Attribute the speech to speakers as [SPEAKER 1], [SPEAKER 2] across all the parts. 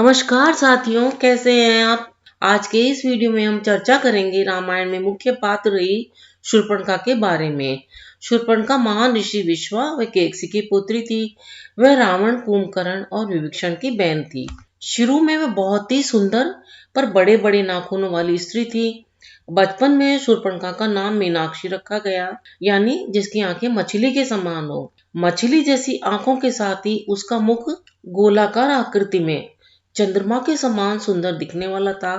[SPEAKER 1] नमस्कार साथियों, कैसे हैं आप। आज के इस वीडियो में हम चर्चा करेंगे रामायण में मुख्य पात्र रही शूर्पणखा के बारे में। शूर्पणखा महान ऋषि विश्वा व केकसी की पुत्री थी। वह रावण, कुंभकर्ण और विभीषण की बहन थी। शुरू में वह बहुत ही सुंदर पर बड़े बड़े नाखूनों वाली स्त्री थी। बचपन में शूर्पणखा का नाम मीनाक्षी रखा गया, यानी जिसकी आंखें मछली के समान हो। मछली जैसी आंखों के साथ ही उसका मुख गोलाकार आकृति में चंद्रमा के समान सुंदर दिखने वाला था।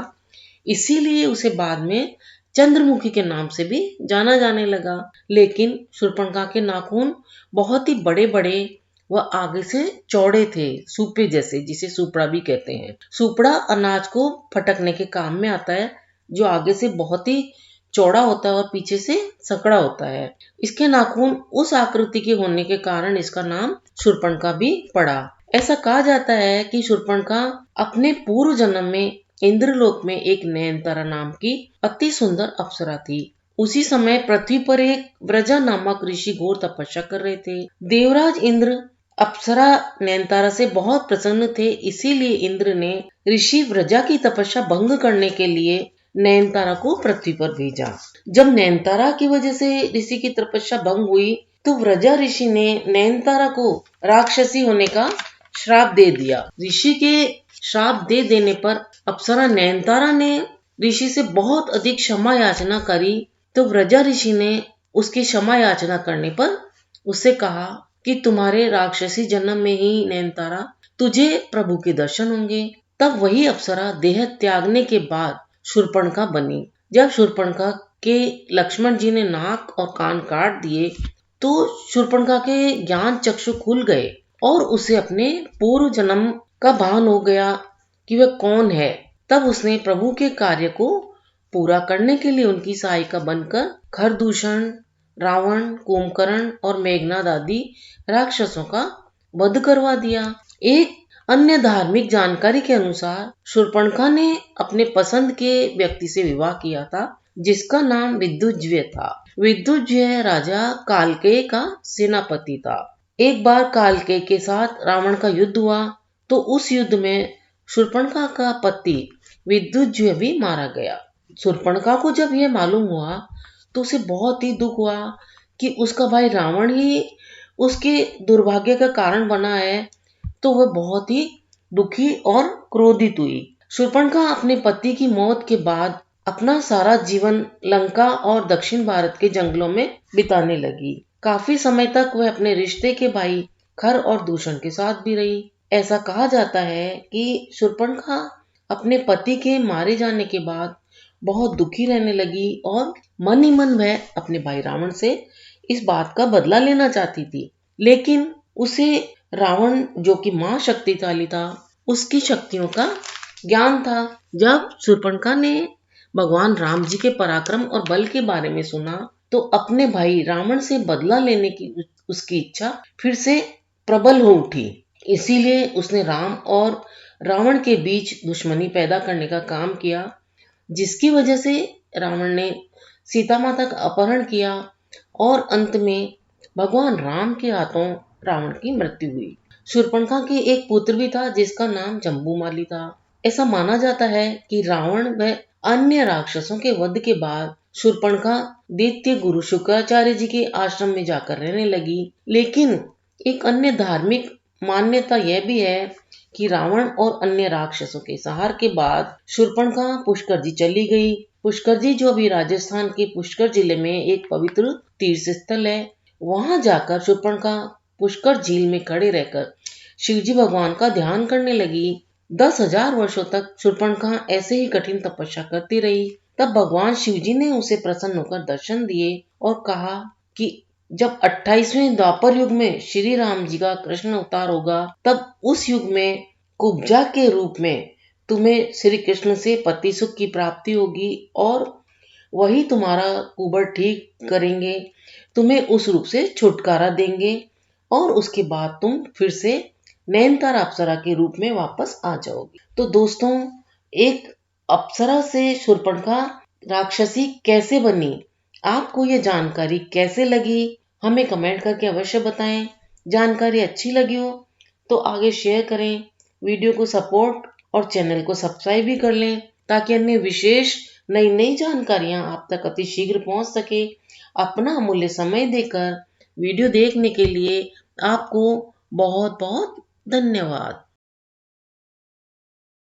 [SPEAKER 1] इसीलिए उसे बाद में चंद्रमुखी के नाम से भी जाना जाने लगा। लेकिन शूर्पणखा के नाखून बहुत ही बड़े बड़े व आगे से चौड़े थे, सूपे जैसे, जिसे सुपड़ा भी कहते हैं। सुपड़ा अनाज को फटकने के काम में आता है, जो आगे से बहुत ही चौड़ा होता है और पीछे से सकड़ा होता है। इसके नाखून उस आकृति के होने के कारण इसका नाम शूर्पणखा भी पड़ा। ऐसा कहा जाता है कि शूर्पणखा अपने पूर्व जन्म में इंद्रलोक में एक नयनतारा नाम की अति सुंदर अप्सरा थी। उसी समय पृथ्वी पर एक व्रजा नामक ऋषि घोर तपस्या कर रहे थे। देवराज इंद्र अप्सरा नयनतारा से बहुत प्रसन्न थे, इसीलिए इंद्र ने ऋषि व्रजा की तपस्या भंग करने के लिए नयनतारा को पृथ्वी पर भेजा। जब नयनतारा की वजह से ऋषि की तपस्या भंग हुई तो व्रजा ऋषि ने नयनतारा को राक्षसी होने का श्राप दे दिया। ऋषि के श्राप दे देने पर अप्सरा नयनतारा ने ऋषि से बहुत अधिक क्षमा याचना करी, तो व्रजा ऋषि ने उसकी क्षमा याचना करने पर उससे कहा कि तुम्हारे राक्षसी जन्म में ही नयनतारा तुझे प्रभु के दर्शन होंगे। तब वही अप्सरा देह त्यागने के बाद शूर्पणखा बनी। जब शूर्पणखा के लक्ष्मण जी ने नाक और कान काट दिए तो शूर्पणखा के ज्ञान चक्षु खुल गए और उसे अपने पूर्व जन्म का भान हो गया कि वह कौन है। तब उसने प्रभु के कार्य को पूरा करने के लिए उनकी सहायिका बनकर खरदूषण, रावण, कुंभकर्ण और मेघनाद आदि राक्षसों का वध करवा दिया। एक अन्य धार्मिक जानकारी के अनुसार शूर्पणखा ने अपने पसंद के व्यक्ति से विवाह किया था, जिसका नाम विद्युज्य था। विद्युज्य राजा कालकेय का सेनापति था। एक बार कालकेय के साथ रावण का युद्ध हुआ तो उस युद्ध में शूर्पणखा का पति विद्युज्य भी मारा गया। शूर्पणखा को जब यह मालूम हुआ तो उसे बहुत ही दुख हुआ कि उसका भाई रावण ही उसके दुर्भाग्य का कारण बना है, तो वह बहुत ही दुखी और क्रोधित हुई। शूर्पणखा अपने पति की मौत के बाद अपना सारा जीवन लंका और दक्षिण भारत के जंगलों में बिताने लगी। काफी समय तक वह अपने रिश्ते के भाई खर और दूषण के साथ भी रही। ऐसा कहा जाता है कि शूर्पणखा अपने पति के मारे जाने के बाद बहुत दुखी रहने लगी और मन ही मन वह अपने भाई रावण से इस बात का बदला लेना चाहती थी। लेकिन उसे रावण, जो कि महाशक्तिशाली था, उसकी शक्तियों का ज्ञान था। जब शूर्पणखा ने भगवान राम जी के पराक्रम और बल के बारे में सुना तो अपने भाई रावण से बदला लेने की उसकी इच्छा फिर से प्रबल हो उठी। इसीलिए उसने राम और रावण के बीच दुश्मनी पैदा करने का काम किया, जिसकी वजह से रावण ने सीता माता का अपहरण किया और अंत में भगवान राम के हाथों रावण की मृत्यु हुई। शूर्पणखा के एक पुत्र भी था जिसका नाम जम्बूमाली था। ऐसा माना जाता है कि रावण व अन्य राक्षसों के वध के बाद शूर्पणखा दैत्य गुरु शुक्राचार्य जी के आश्रम में जाकर रहने लगी। लेकिन एक अन्य धार्मिक मान्यता यह भी है कि रावण और अन्य राक्षसों के संहार के बाद शूर्पणखा पुष्कर जी चली गई। पुष्कर जी, जो अभी राजस्थान के पुष्कर जिले में एक पवित्र तीर्थ स्थल है, वहां जाकर शूर्पणखा पुष्कर झील में खड़े रहकर शिवजी भगवान का ध्यान करने लगी। 10,000 वर्षों तक शूर्पणखा ऐसे ही कठिन तपस्या करती रही। तब भगवान शिवजी ने उसे प्रसन्न होकर दर्शन दिए और कहा कि जब 28वें द्वापर युग में श्री राम जी का कृष्ण अवतार होगा, तब उस युग में कुब्जा के रूप में तुम्हें श्री कृष्ण से पति सुख की प्राप्ति होगी और वही तुम्हारा कुबड़ ठीक करेंगे, तुम्हें उस रूप से छुटकारा देंगे और उसके बाद तुम फिर से नयनतारा अप्सरा के रूप में वापस आ जाओगी। तो दोस्तों, एक अप्सरा से शूर्पणखा राक्षसी कैसे बनी, आपको ये जानकारी कैसे लगी, हमें कमेंट करके अवश्य बताएं। जानकारी अच्छी लगी हो तो आगे शेयर करें, वीडियो को सपोर्ट और चैनल को सब्सक्राइब भी कर लें ताकि अन्य विशेष नई नई जानकारियां आप तक अति शीघ्र पहुंच सके। अपना अमूल्य समय देकर वीडियो देखने के लिए आपको बहुत बहुत धन्यवाद।